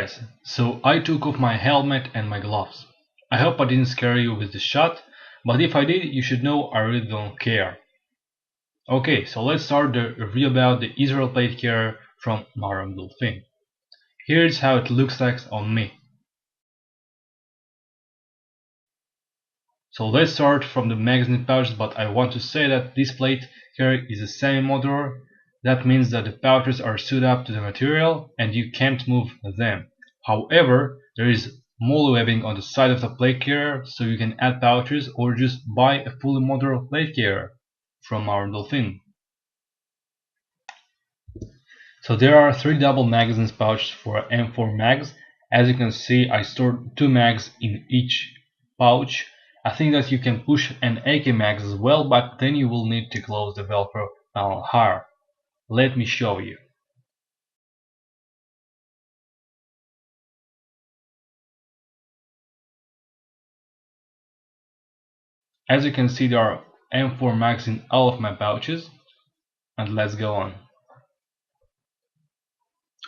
guys, so I took off my helmet and my gloves. I hope I didn't scare you with the shot, but if I did, you should know I really don't care. Okay, so let's start the review about the Israel plate carrier from Marom Dolphin. Here's how it looks like on me. So let's start from the magazine pouches, but I want to say that this plate carrier is a semi-modular. That means that the pouches are sewed up to the material and you can't move them. However, there is molded webbing on the side of the plate carrier, so you can add pouches or just buy a fully modular plate carrier from Marom Dolphin. So there are 3 double magazines pouches for M4 mags. As you can see, I stored 2 mags in each pouch. I think that you can push an AK mag as well, but then you will need to close the Velcro panel higher. Let me show you. As you can see, there are M4 mags in all of my pouches, and let's go on.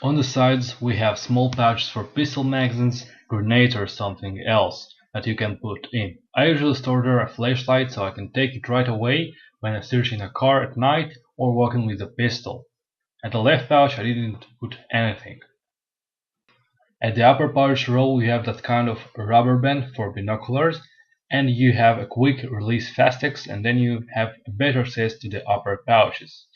On the sides we have small pouches for pistol magazines, grenades or something else that you can put in. I usually store there a flashlight so I can take it right away when I search in a car at night or walking with a pistol. At the left pouch I didn't put anything. At the upper pouch row you have that kind of rubber band for binoculars, and you have a quick release fastex, and then you have better access to the upper pouches.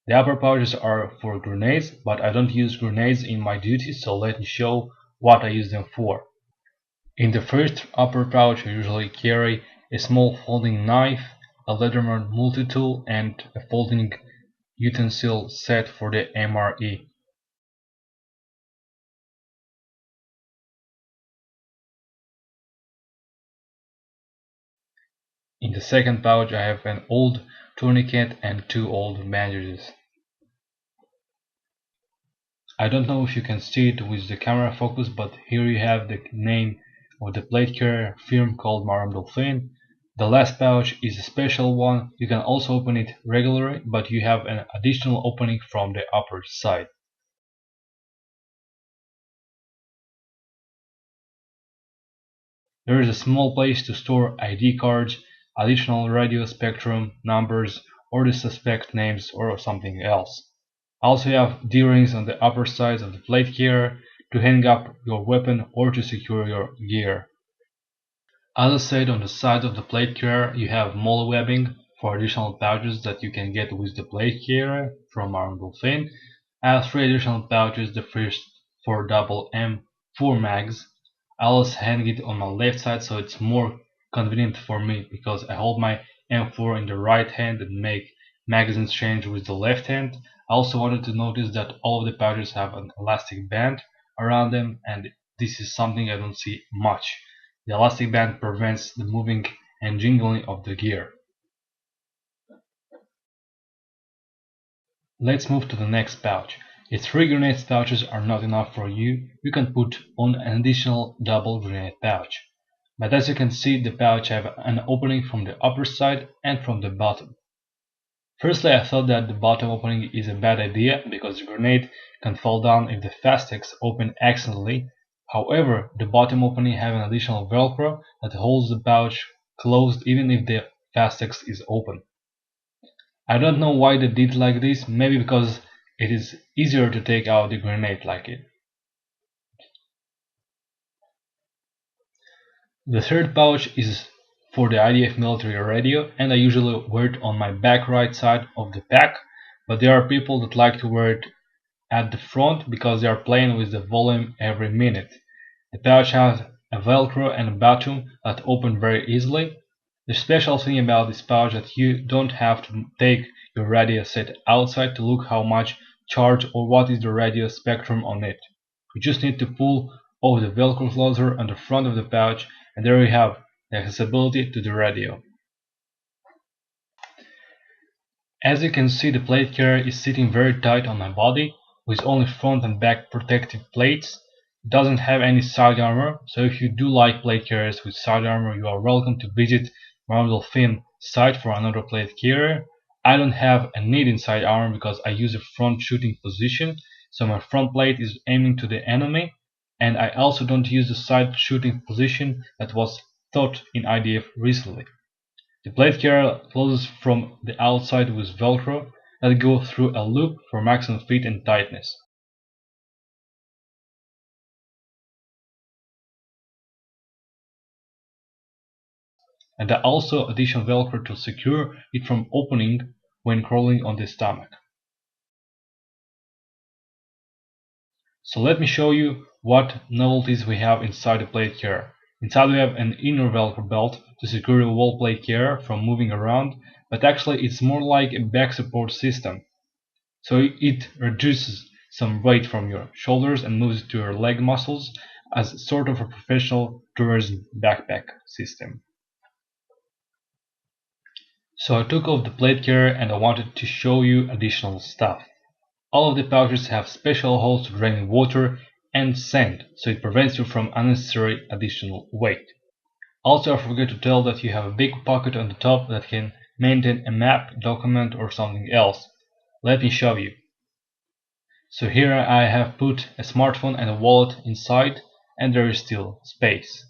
The upper pouches are for grenades, but I don't use grenades in my duty, so let me show what I use them for. In the first upper pouch I usually carry a small folding knife, a Leatherman multi-tool and a folding utensil set for the MRE. In the second pouch I have an old tourniquet and 2 old bandages. I don't know if you can see it with the camera focus, but here you have the name of the plate carrier firm called Marom Dolphin. The last pouch is a special one. You can also open it regularly, but you have an additional opening from the upper side. There is a small place to store ID cards, additional radio spectrum numbers, or the suspect names or something else. I also have D-rings on the upper sides of the plate carrier to hang up your weapon or to secure your gear. As I said, on the side of the plate carrier you have molded webbing for additional pouches that you can get with the plate carrier from Marom Dolphin. I have 3 additional pouches, the first for double M4 mags. I always hang it on my left side so it's more convenient for me because I hold my M4 in the right hand and make magazines change with the left hand. I also wanted to notice that all of the pouches have an elastic band around them, and this is something I don't see much. The elastic band prevents the moving and jingling of the gear. Let's move to the next pouch. If 3 grenade pouches are not enough for you, you can put on an additional double grenade pouch. But as you can see, the pouch have an opening from the upper side and from the bottom. Firstly, I thought that the bottom opening is a bad idea because the grenade can fall down if the fastex open accidentally. However, the bottom opening have an additional velcro that holds the pouch closed even if the fastex is open. I don't know why they did like this, maybe because it is easier to take out the grenade like it. The third pouch is for the IDF military radio, and I usually wear it on my back right side of the pack, but there are people that like to wear it at the front because they are playing with the volume every minute. The pouch has a velcro and a bottom that open very easily. The special thing about this pouch is that you don't have to take your radio set outside to look how much charge or what is the radio spectrum on it. You just need to pull off the velcro closer on the front of the pouch, and there you have the accessibility to the radio. As you can see, the plate carrier is sitting very tight on my body with only front and back protective plates. It doesn't have any side armor, so if you do like plate carriers with side armor, you are welcome to visit Marom Dolphin site for another plate carrier. I don't have a need in side armor because I use a front shooting position, so my front plate is aiming to the enemy. and I also don't use the side shooting position that was taught in IDF recently. The plate carrier closes from the outside with Velcro that go through a loop for maximum fit and tightness. And also additional Velcro to secure it from opening when crawling on the stomach. So let me show you what novelties we have inside the plate carrier. Inside we have an inner Velcro belt to secure the wall plate carrier from moving around, but actually it's more like a back support system. So it reduces some weight from your shoulders and moves it to your leg muscles as sort of a professional tourism backpack system. So I took off the plate carrier and I wanted to show you additional stuff. All of the pouches have special holes to drain water and sand, so it prevents you from unnecessary additional weight. Also, I forgot to tell that you have a big pocket on the top that can maintain a map, document or something else. Let me show you. So here I have put a smartphone and a wallet inside, and there is still space.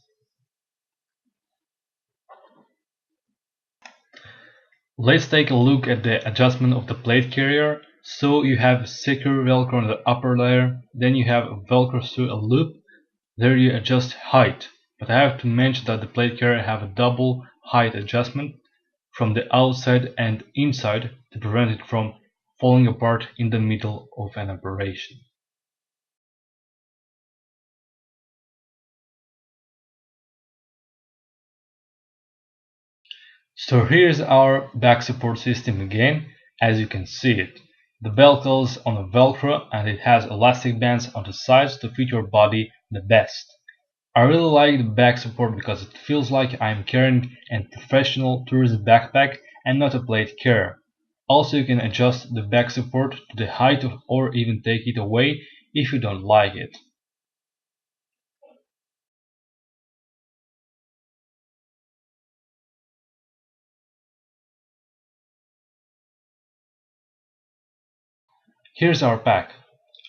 Let's take a look at the adjustment of the plate carrier. So you have secure Velcro on the upper layer, then you have Velcro through a loop. There you adjust height, but I have to mention that the plate carrier have a double height adjustment from the outside and inside to prevent it from falling apart in the middle of an operation. So here's our back support system again, as you can see it. The belt goes on a Velcro and it has elastic bands on the sides to fit your body the best. I really like the back support because it feels like I am carrying a professional tourist backpack and not a plate carrier. Also, you can adjust the back support to the height or even take it away if you don't like it. Here's our pack.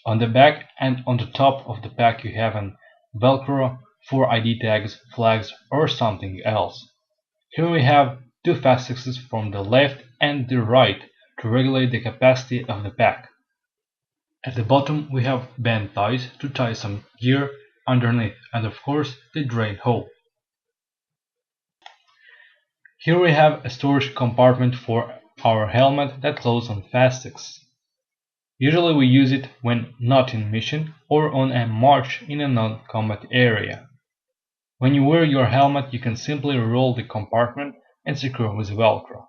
On the back and on the top of the pack you have an Velcro for ID tags, flags or something else. Here we have two fastexes from the left and the right to regulate the capacity of the pack. At the bottom we have band ties to tie some gear underneath and of course the drain hole. Here we have a storage compartment for our helmet that closes on fastexes. Usually we use it when not in mission or on a march in a non-combat area. When you wear your helmet you can simply roll the compartment and secure with Velcro.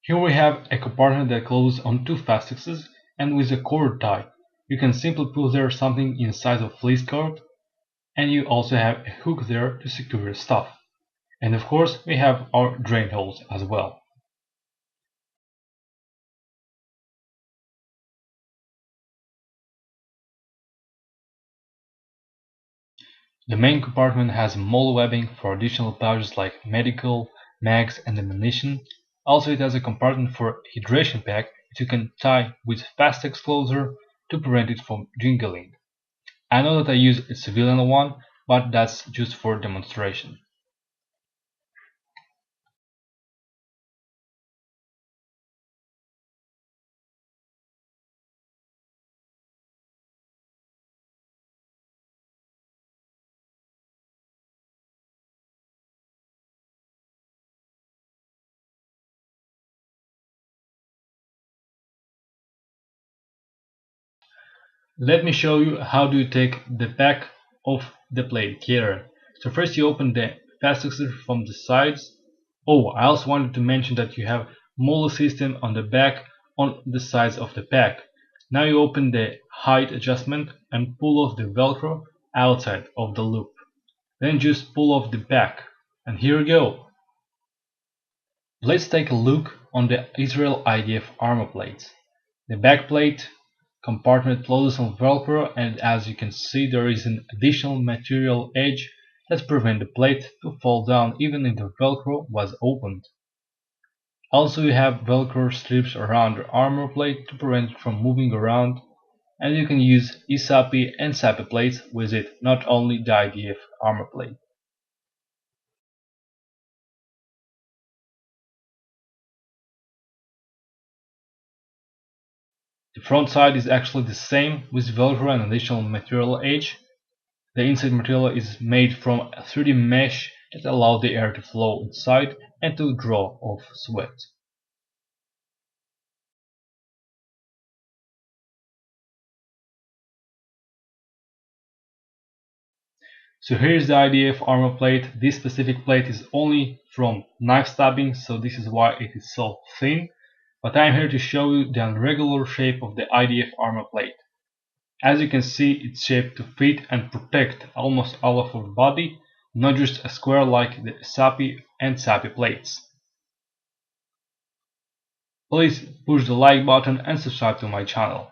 Here we have a compartment that closes on two fastexes and with a cord tie. You can simply put there something inside of fleece cord, and you also have a hook there to secure your stuff. And of course we have our drain holes as well. The main compartment has mole webbing for additional pouches like medical, mags and ammunition. Also it has a compartment for hydration pack that you can tie with fastex closer to prevent it from jingling. I know that I use a civilian one, but that's just for demonstration. Let me show you how do you take the back off the plate carrier. So first you open the fastexes from the sides. Oh, I also wanted to mention that you have mole system on the back on the sides of the pack. Now you open the height adjustment and pull off the Velcro outside of the loop. Then just pull off the back. And here we go. Let's take a look on the Israel IDF armor plates. The back plate compartment closes on Velcro, and as you can see there is an additional material edge that prevents the plate to fall down even if the Velcro was opened. Also, you have Velcro strips around the armor plate to prevent it from moving around, and you can use ESAPI and SAPI plates with it, not only the IDF armor plate. The front side is actually the same with Velcro and additional material edge. The inside material is made from a 3D mesh that allows the air to flow inside and to draw off sweat. So here's the IDF armor plate. This specific plate is only from knife stabbing, so this is why it is so thin. But I'm here to show you the irregular shape of the IDF armor plate. As you can see, it's shaped to fit and protect almost all of our body, not just a square like the SAPI and SAPI plates. Please push the like button and subscribe to my channel.